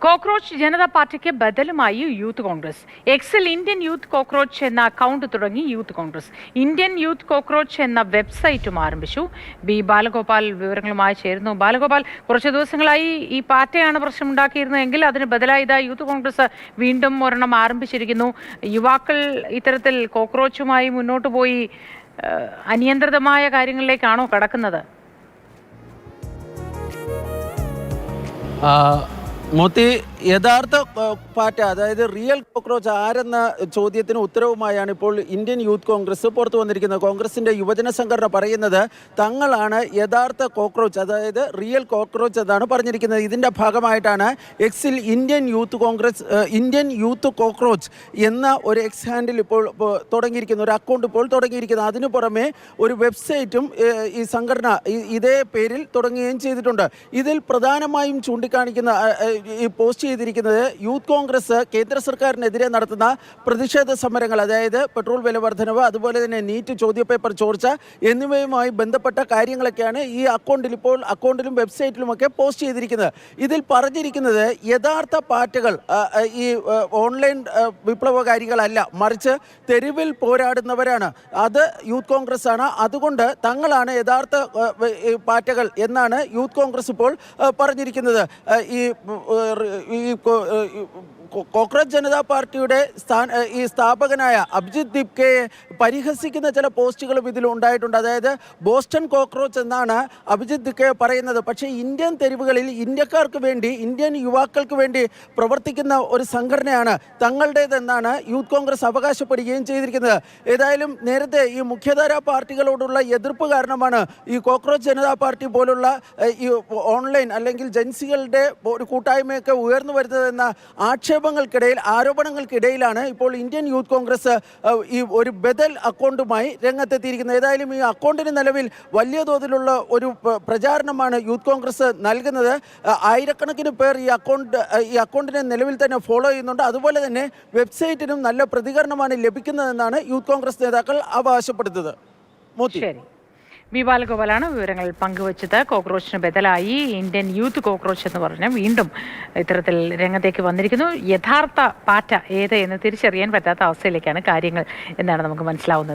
Cockroach Janata പാർട്ടിക്ക് ബദലുമായി youth Congress. എക്സിൽ Indian youth cockroach എന്ന അക്കൗണ്ട് തുടങ്ങി youth Congress. Indian youth cockroach എന്ന വെബ്സൈറ്റും ആരംഭിച്ചു. ബി ബാലഗോപാൽ വിവരങ്ങളുമായി ചേരുന്നു. ബാലഗോപാൽ, കുറച്ച് ദിവസങ്ങളായി ഈ പാർട്ടിയാണ് പ്രശ്നമുണ്ടാക്കിയിരുന്നതെങ്കിൽ അതിന് ബദലായി യൂത്ത് കോൺഗ്രസ് വീണ്ടും ഒരെണ്ണം ആരംഭിച്ചിരിക്കുന്നു. യുവാക്കൾ ഇത്തരത്തിൽ കോക്രോച്ചുമായി മുന്നോട്ട് പോയി അനിയന്ത്രിതമായ കാര്യങ്ങളിലേക്കാണോ കടക്കുന്നത്? മോത്തി, യഥാർത്ഥ പാറ്റ, അതായത് റിയൽ കോക്രോച്ച് ആരെന്ന ചോദ്യത്തിന് ഉത്തരവുമായാണ് ഇപ്പോൾ ഇന്ത്യൻ യൂത്ത് കോൺഗ്രസ് പുറത്തു വന്നിരിക്കുന്നത്. കോൺഗ്രസിൻ്റെ യുവജന സംഘടന പറയുന്നത് തങ്ങളാണ് യഥാർത്ഥ കോക്രോച്ച്, അതായത് റിയൽ കോക്രോച്ച് എന്നാണ് പറഞ്ഞിരിക്കുന്നത്. ഇതിൻ്റെ ഭാഗമായിട്ടാണ് എക്സിൽ ഇന്ത്യൻ യൂത്ത് കോക്രോച്ച് എന്ന ഒരു എക്സ് ഹാൻഡിൽ ഇപ്പോൾ തുടങ്ങിയിരിക്കുന്നത്, ഒരു അക്കൗണ്ട് ഇപ്പോൾ തുടങ്ങിയിരിക്കുന്നത്. അതിനു പുറമെ ഒരു വെബ്സൈറ്റും ഈ സംഘടന ഇതേ പേരിൽ തുടങ്ങുകയും ചെയ്തിട്ടുണ്ട്. ഇതിൽ പ്രധാനമായും ചൂണ്ടിക്കാണിക്കുന്ന ഈ പോസ്റ്റ് ചെയ്തിരിക്കുന്നത് യൂത്ത് കോൺഗ്രസ് കേന്ദ്ര സർക്കാരിനെതിരെ നടത്തുന്ന പ്രതിഷേധ സമരങ്ങൾ, അതായത് പെട്രോൾ വില വർധനവ്, അതുപോലെ തന്നെ നീറ്റ് ചോദ്യപേപ്പർ ചോർച്ച എന്നിവയുമായി ബന്ധപ്പെട്ട കാര്യങ്ങളൊക്കെയാണ് ഈ അക്കൗണ്ടിലും വെബ്സൈറ്റിലുമൊക്കെ പോസ്റ്റ് ചെയ്തിരിക്കുന്നത്. ഇതിൽ പറഞ്ഞിരിക്കുന്നത് യഥാർത്ഥ പാർട്ടികൾ ഈ ഓൺലൈൻ വിപ്ലവകാരികളല്ല, മറിച്ച് തെരുവിൽ പോരാടുന്നവരാണ്. അത് യൂത്ത് കോൺഗ്രസ് ആണ്. അതുകൊണ്ട് തങ്ങളാണ് യഥാർത്ഥ പാർട്ടികൾ എന്നാണ് യൂത്ത് കോൺഗ്രസ് ഇപ്പോൾ പറഞ്ഞിരിക്കുന്നത്. ഈ കോക്രോച്ച് ജനതാ പാർട്ടിയുടെ ഈ സ്ഥാപകനായ അഭിജിത് ദീപ്കയെ പരിഹസിക്കുന്ന ചില പോസ്റ്റുകളും ഇതിൽ ഉണ്ടായിട്ടുണ്ട്. അതായത് ബോസ്റ്റൺ കോക്രോച്ച് എന്നാണ് അഭിജിത് ദീപ്കെ പറയുന്നത്. പക്ഷേ ഇന്ത്യൻ തെരുവുകളിൽ ഇന്ത്യക്കാർക്ക് വേണ്ടി, ഇന്ത്യൻ യുവാക്കൾക്ക് വേണ്ടി പ്രവർത്തിക്കുന്ന ഒരു സംഘടനയാണ് തങ്ങളുടേതെന്നാണ് യൂത്ത് കോൺഗ്രസ് അവകാശപ്പെടുകയും ചെയ്തിരിക്കുന്നത്. ഏതായാലും നേരത്തെ ഈ മുഖ്യധാരാ പാർട്ടികളോടുള്ള എതിർപ്പ് കാരണമാണ് ഈ കോക്രോച്ച് ജനതാ പാർട്ടി പോലുള്ള ഈ ഓൺലൈൻ അല്ലെങ്കിൽ ജൻസികളുടെ ഒരു കൂട്ടായ്മയൊക്കെ ഉയർന്നു വരുന്നതെന്ന ആരോപണങ്ങൾക്കിടയിലാണ് ഇപ്പോൾ ഇന്ത്യൻ യൂത്ത് കോൺഗ്രസ് ഈ ഒരു ബദൽ അക്കൗണ്ടുമായി രംഗത്തെത്തിയിരിക്കുന്നത്. ഏതായാലും ഈ അക്കൗണ്ടിന് നിലവിൽ വലിയ തോതിലുള്ള ഒരു പ്രചാരണമാണ് യൂത്ത് കോൺഗ്രസ് നൽകുന്നത്. ആയിരക്കണക്കിന് പേർ ഈ അക്കൗണ്ടിനെ നിലവിൽ തന്നെ ഫോളോ ചെയ്യുന്നുണ്ട്. അതുപോലെ തന്നെ വെബ്സൈറ്റിനും നല്ല പ്രതികരണമാണ് ലഭിക്കുന്നതെന്നാണ് യൂത്ത് കോൺഗ്രസ് നേതാക്കൾ അവകാശപ്പെടുന്നത്. ബി ബാലഗോപാലാണ് വിവരങ്ങൾ പങ്കുവച്ചത്. കോക്രോച്ചിന് ബദലായി ഇന്ത്യൻ യൂത്ത് കോക്രോച്ച് എന്ന് പറഞ്ഞ് വീണ്ടും ഇത്തരത്തിൽ രംഗത്തേക്ക് വന്നിരിക്കുന്നു. യഥാർത്ഥ പാറ്റ ഏത് എന്ന് തിരിച്ചറിയാൻ പറ്റാത്ത അവസ്ഥയിലേക്കാണ് കാര്യങ്ങൾ എന്നാണ് നമുക്ക് മനസ്സിലാവുന്നത്.